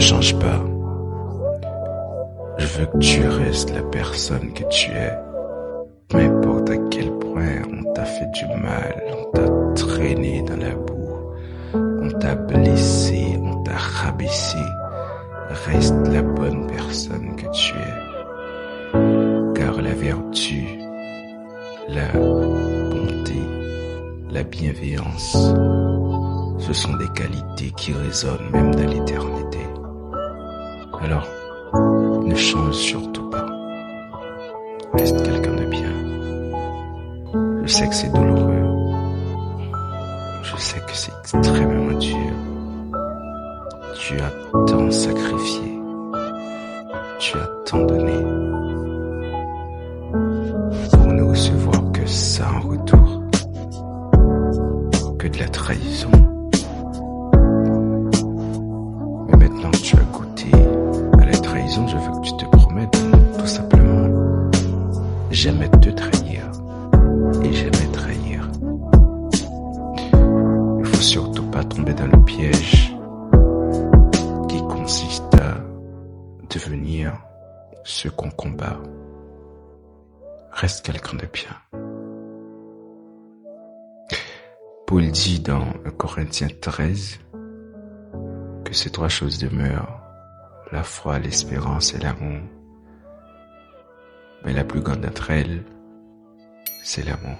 change pas. Je veux que tu restes la personne que tu es. Peu importe à quel point on t'a fait du mal, on t'a traîné dans la boue, on t'a blessé, on t'a rabaissé. Reste la bonne personne que tu es. Car la vertu, la bonté, la bienveillance, ce sont des qualités qui résonnent même dans l'éternité. Alors, ne change surtout pas. Reste quelqu'un de bien. Je sais que c'est douloureux. Je sais que c'est extrêmement dur. Tu as tant sacrifié. Tu as tant donné. Pour ne recevoir que ça en retour. Que de la trahison. Mais maintenant que tu as goûté à la trahison, je veux que tu te promettes, tout simplement, jamais te trahir et jamais trahir. Il faut surtout pas tomber dans le piège qui consiste à devenir ce qu'on combat. Reste quelqu'un de bien. Paul dit dans 1 Corinthiens 13 que ces 3 choses demeurent, la foi, l'espérance et l'amour. Mais la plus grande d'entre elles, c'est l'amour.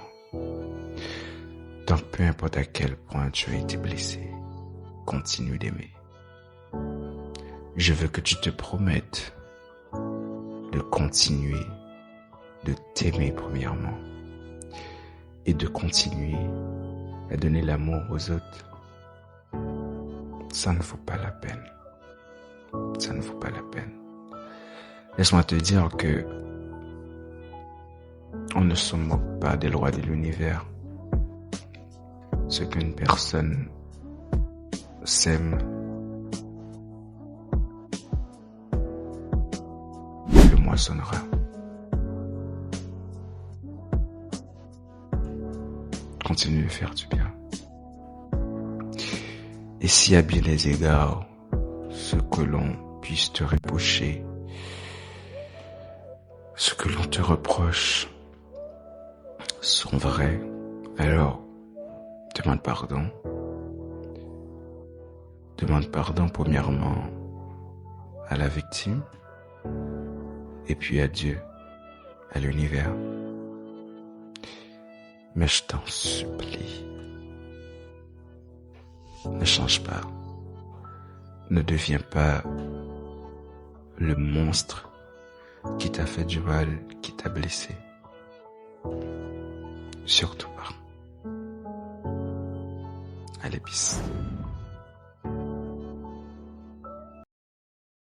Donc peu importe à quel point tu as été blessé, continue d'aimer. Je veux que tu te promettes de continuer de t'aimer premièrement et de continuer à donner l'amour aux autres. Ça ne vaut pas la peine. Ça ne vaut pas la peine. Laisse-moi te dire que on ne se moque pas des lois de l'univers. Ce qu'une personne sème, le moissonnera. Continue de faire du bien. Et s'il y a bien des égards, ce que l'on puisse te reprocher, ce que l'on te reproche, sont vrais, alors demande pardon. Demande pardon premièrement à la victime et puis à Dieu, à l'univers. Mais je t'en supplie, ne change pas, ne deviens pas le monstre qui t'a fait du mal, qui t'a blessé. Surtout pas. Allez, peace.